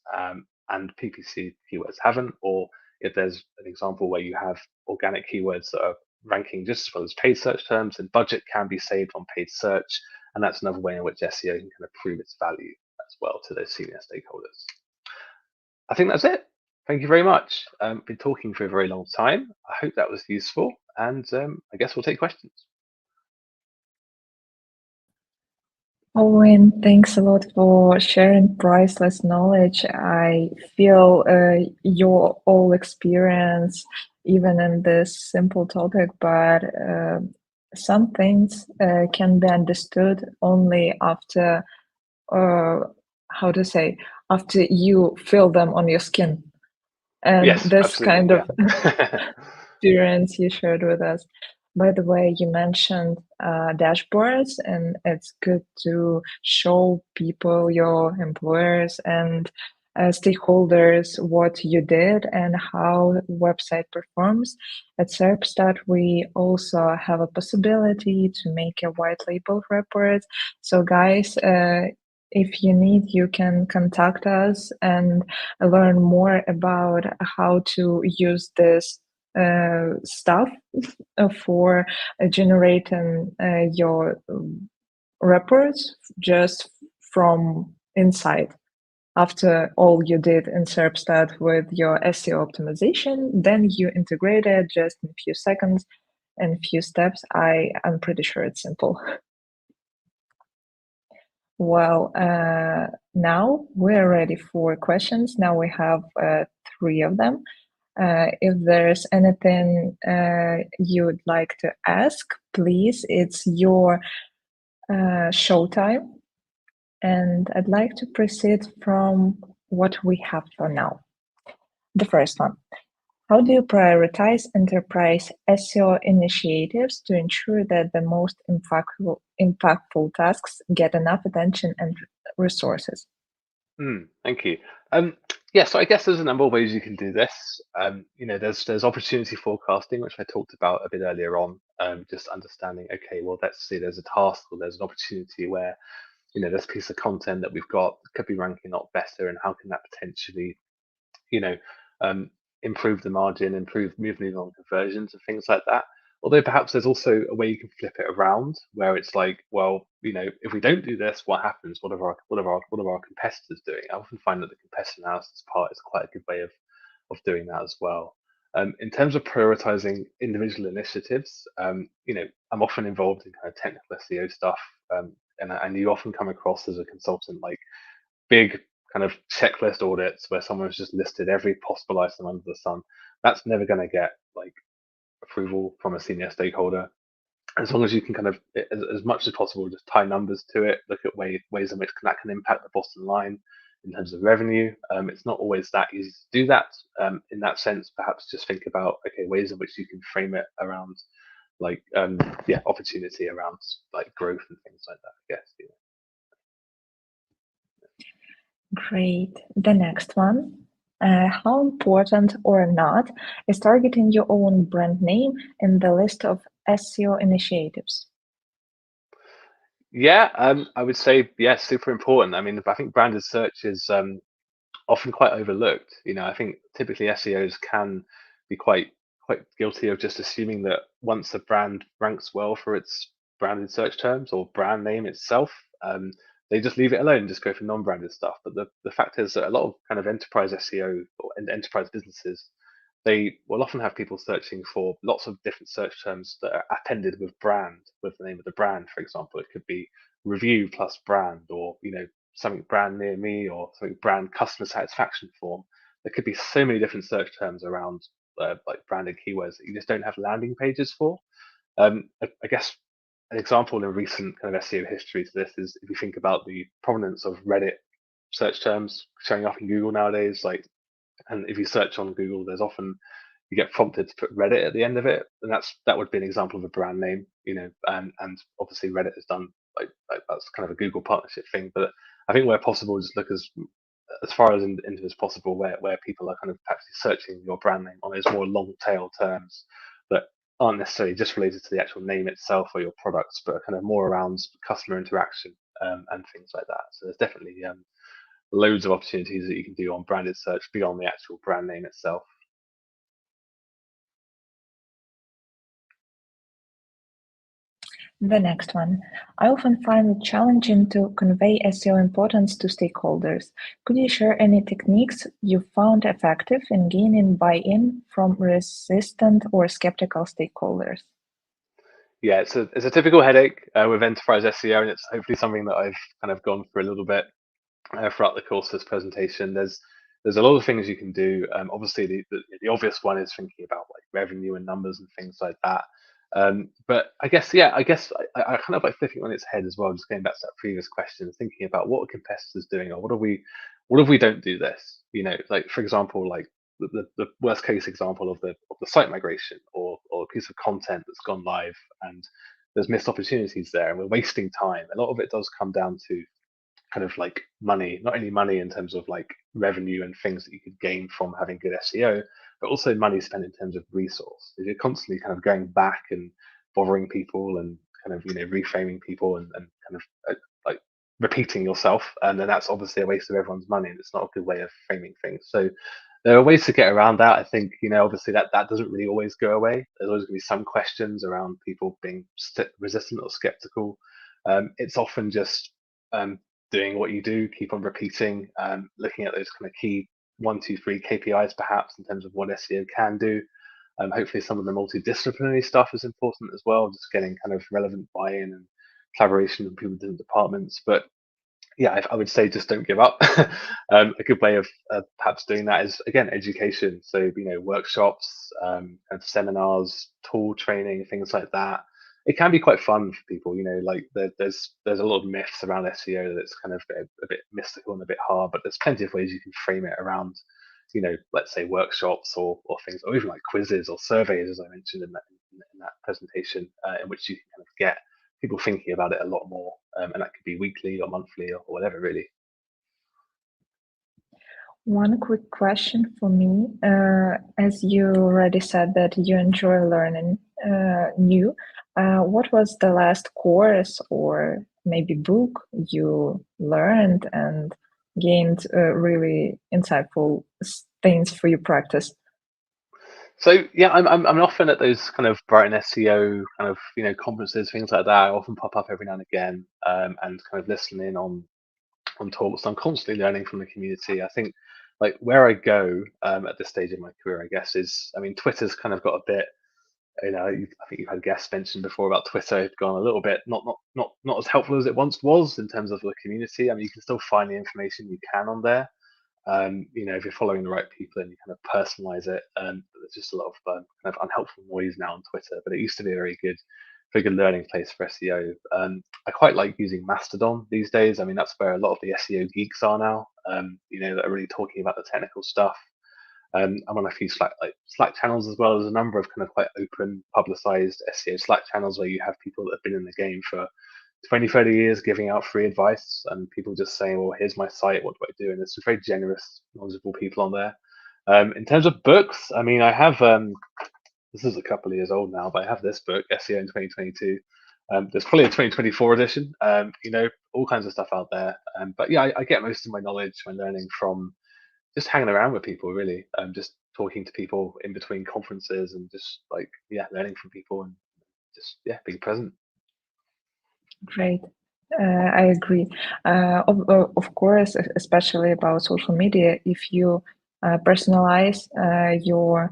and PPC keywords haven't, or if there's an example where you have organic keywords that are ranking just as well as paid search terms, then budget can be saved on paid search, and that's another way in which SEO can kind of prove its value as well to those senior stakeholders. I think that's it. Thank you very much. Been talking for a very long time. I hope that was useful, and I guess we'll take questions. Owen, thanks a lot for sharing priceless knowledge. I feel your all experience, even in this simple topic, but some things can be understood only after, how to say, after you feel them on your skin. And Yes, this absolutely, kind of yeah. experience you shared with us. By the way, you mentioned dashboards, and it's good to show people, your employers and stakeholders, what you did and how website performs. At Serpstat, we also have a possibility to make a white label report. So guys, if you need, you can contact us and learn more about how to use this stuff for generating your reports just from inside. After all you did in Serpstat with your SEO optimization, then you integrate it just in a few seconds and few steps. I'm pretty sure it's simple. Well, now we're ready for questions. Now we have 3 of them. If there's anything you would like to ask, please, it's your showtime. And I'd like to proceed from what we have for now. The first one. How do you prioritize enterprise SEO initiatives to ensure that the most impactful tasks get enough attention and resources? Thank you. Yeah, so I guess there's a number of ways you can do this. There's opportunity forecasting, which I talked about a bit earlier on. Just understanding, okay, well, let's see, there's a task or there's an opportunity where, this piece of content that we've got could be ranking a lot better, and how can that potentially, improve the margin, improve moving on conversions and things like that. Although perhaps there's also a way you can flip it around, where it's like, well, if we don't do this, what happens? What are our competitors doing? I often find that the competitor analysis part is quite a good way of doing that as well. In terms of prioritizing individual initiatives, I'm often involved in kind of technical SEO stuff, and you often come across as a consultant like big kind of checklist audits where someone's just listed every possible item under the sun. That's never going to get like approval from a senior stakeholder. As long as you can kind of, as much as possible, just tie numbers to it, look at ways in which that can impact the bottom line in terms of revenue. It's not always that easy to do that. In that sense, perhaps just think about, okay, ways in which you can frame it around like, opportunity around like growth and things like that, I guess. Great. The next one. How important or not is targeting your own brand name in the list of SEO initiatives? Yeah, I would say yes, super important. I mean, I think branded search is often quite overlooked. I think typically SEOs can be quite guilty of just assuming that once a brand ranks well for its branded search terms or brand name itself, um, they just leave it alone and just go for non-branded stuff. But the fact is that a lot of kind of enterprise SEO or enterprise businesses, they will often have people searching for lots of different search terms that are appended with brand, with the name of the brand, for example. It could be review plus brand, or something brand near me, or something brand customer satisfaction form. There could be so many different search terms around like branded keywords that you just don't have landing pages for. I guess an example in recent kind of SEO history to this is if you think about the provenance of Reddit search terms showing up in Google nowadays. And if you search on Google, there's often you get prompted to put Reddit at the end of it, and that would be an example of a brand name, and obviously Reddit has done like that's kind of a Google partnership thing. But I think where possible, just look as far as into as possible where people are kind of actually searching your brand name on those more long tail terms that aren't necessarily just related to the actual name itself or your products, but are kind of more around customer interaction and things like that. So there's definitely loads of opportunities that you can do on branded search beyond the actual brand name itself. The next one. I often find it challenging to convey SEO importance to stakeholders. Could you share any techniques you found effective in gaining buy-in from resistant or skeptical stakeholders? Yeah, it's a typical headache with enterprise SEO, and it's hopefully something that I've kind of gone through a little bit throughout the course of this presentation. There's a lot of things you can do. Obviously, the obvious one is thinking about like revenue and numbers and things like that. But I kind of like flipping it on its head as well, just going back to that previous question, thinking about what are competitors doing, or what if we don't do this? Like for example, like the worst case example of the site migration, or a piece of content that's gone live and there's missed opportunities there, and we're wasting time. A lot of it does come down to kind of like money, not only money in terms of like revenue and things that you could gain from having good SEO, but also money spent in terms of resource. If you're constantly kind of going back and bothering people and kind of reframing people and kind of like repeating yourself, and then that's obviously a waste of everyone's money, and it's not a good way of framing things. So there are ways to get around that. I think obviously that doesn't really always go away. There's always going to be some questions around people being resistant or skeptical. It's often just um, doing what you do, keep on repeating, looking at those kind of key 1, 2, 3 KPIs perhaps in terms of what SEO can do. Hopefully, some of the multidisciplinary stuff is important as well, just getting kind of relevant buy-in and collaboration with people in different departments. But yeah, I would say just don't give up. A good way of perhaps doing that is again education. So workshops, kind of seminars, tool training, things like that. It can be quite fun for people. Like there's a lot of myths around SEO that's kind of a bit mystical and a bit hard, but there's plenty of ways you can frame it around. Let's say workshops or things, or even like quizzes or surveys, as I mentioned in that presentation, in which you can kind of get people thinking about it a lot more, and that could be weekly or monthly or whatever, really. One quick question for me. As you already said that you enjoy learning new, what was the last course or maybe book you learned and gained really insightful things for your practice? So yeah, I'm often at those kind of Brighton SEO kind of conferences, things like that. I often pop up every now and again, and kind of listen in on talks. So I'm constantly learning from the community. I think like where I go at this stage in my career, I guess is, I mean, Twitter's kind of got a bit. I think you've had guests mention before about Twitter. It's gone a little bit not as helpful as it once was in terms of the community. I mean, you can still find the information you can on there. If you're following the right people and you kind of personalize it, there's just a lot of kind of unhelpful noise now on Twitter. But it used to be a very good learning place for SEO. I quite like using Mastodon these days. I mean, that's where a lot of the SEO geeks are now. That are really talking about the technical stuff. I'm on a few Slack channels as well. There's a number of kind of quite open, publicized SEO Slack channels where you have people that have been in the game for 20, 30 years giving out free advice and people just saying, well, here's my site, what do I do? And there's some very generous, knowledgeable people on there. In terms of books, I mean, I have, this is a couple of years old now, but I have this book, SEO in 2022. There's probably a 2024 edition, all kinds of stuff out there. But yeah, I get most of my knowledge, my learning from just hanging around with people, really. Just talking to people in between conferences and just learning from people and just being present. Great. I agree. Of course, especially about social media, if you personalize your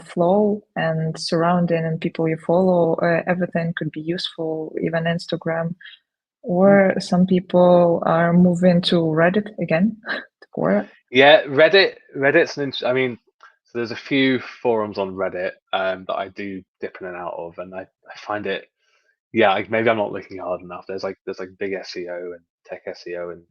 flow and surrounding and people you follow, everything could be useful, even Instagram. Or some people are moving to Reddit again. Yeah, Reddit's I mean, so there's a few forums on Reddit that I do dip in and out of, and I find it, maybe I'm not looking hard enough. There's like big SEO and tech SEO, and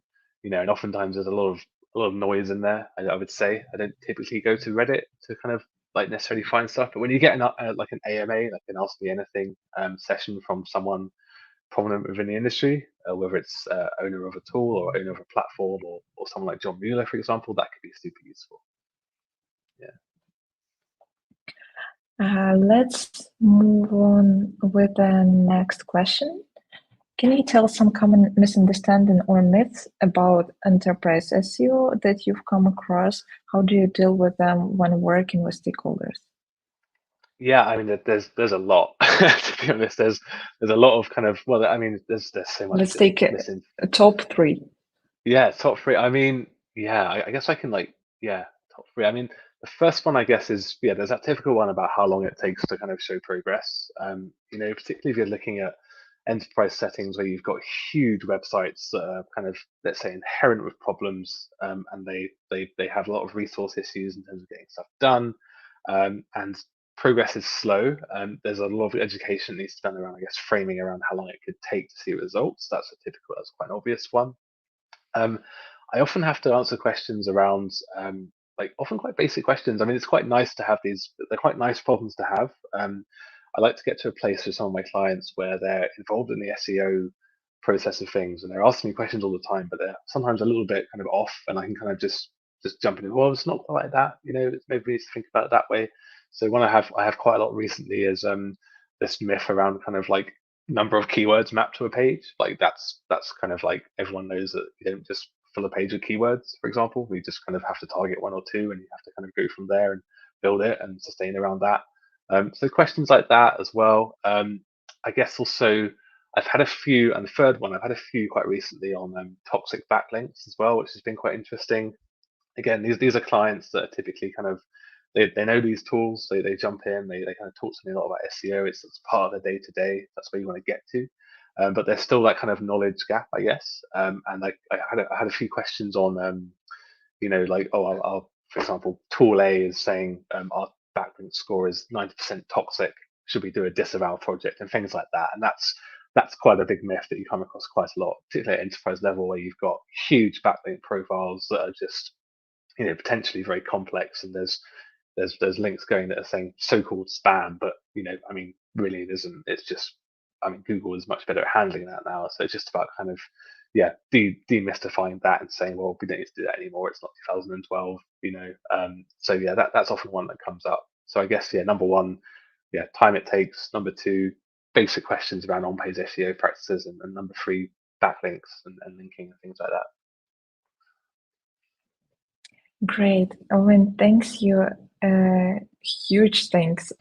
and oftentimes there's a lot of noise in there. I would say I don't typically go to Reddit to kind of like necessarily find stuff, but when you get like an AMA, like an Ask Me Anything session from someone prominent within the industry, whether it's owner of a tool or owner of a platform or someone like John Mueller, for example, that could be super useful. Let's move on with the next question. Can you tell some common misunderstanding or myths about enterprise SEO that you've come across? How do you deal with them when working with stakeholders? Yeah, I mean, there's a lot. To be honest, there's a lot of kind of, well, I mean, there's so much. Let's take a top three. Yeah, top three. I mean, I guess I can top three. I mean, the first one I guess is there's that typical one about how long it takes to kind of show progress. Particularly if you're looking at enterprise settings where you've got huge websites that are kind of, let's say, inherent with problems, and they have a lot of resource issues in terms of getting stuff done, and progress is slow. There's a lot of education that needs to be done around, I guess, framing around how long it could take to see results. That's quite an obvious one. I often have to answer questions around, often quite basic questions. I mean, it's quite nice to have these, they're quite nice problems to have. I like to get to a place with some of my clients where they're involved in the SEO process of things and they're asking me questions all the time, but they're sometimes a little bit kind of off, and I can kind of just jump in. Well, it's not quite like that, maybe we need to think about it that way. So one I have quite a lot recently is this myth around kind of like number of keywords mapped to a page. Like that's kind of like everyone knows that you don't just fill a page with keywords, for example. We just kind of have to target one or two, and you have to kind of go from there and build it and sustain around that. So questions like that as well. I guess also I've had a few, and the third one I've had a few quite recently on toxic backlinks as well, which has been quite interesting. Again, these are clients that are typically kind of they know these tools, they jump in, they kind of talk to me a lot about SEO. It's part of their day to day. That's where you want to get to. But there's still that kind of knowledge gap, I guess. And like I had a few questions on, for example, tool A is saying our backlink score is 90% toxic. Should we do a disavow project and things like that? And that's quite a big myth that you come across quite a lot, particularly at enterprise level, where you've got huge backlink profiles that are just potentially very complex, and there's links going that are saying so-called spam, but I mean, really it isn't. It's just, I mean, Google is much better at handling that now, so it's just about kind of demystifying that and saying, well, we don't need to do that anymore. It's not 2012, so that's often one that comes up. So I guess number one, time it takes. Number two, basic questions around on-page SEO practices, and number three, backlinks and linking and things like that. Great, Owen. Thanks you. Huge thanks.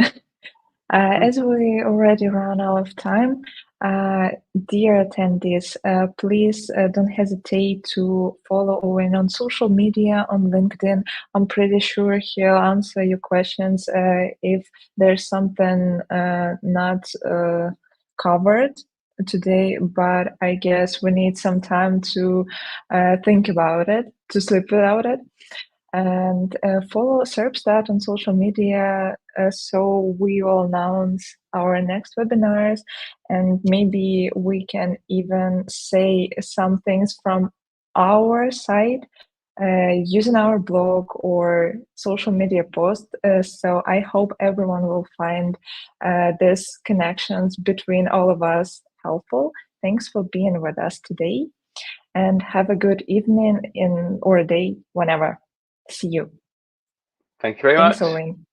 As we already run out of time, dear attendees, please don't hesitate to follow Owen on social media, on LinkedIn. I'm pretty sure he'll answer your questions if there's something not covered today, but I guess we need some time to think about it, to sleep without it. And follow Serpstat on social media so we will announce our next webinars, and maybe we can even say some things from our side using our blog or social media post. So I hope everyone will find these connections between all of us helpful. Thanks for being with us today, and have a good evening or a day whenever. See you. Thank you very Thanks, much. Owain.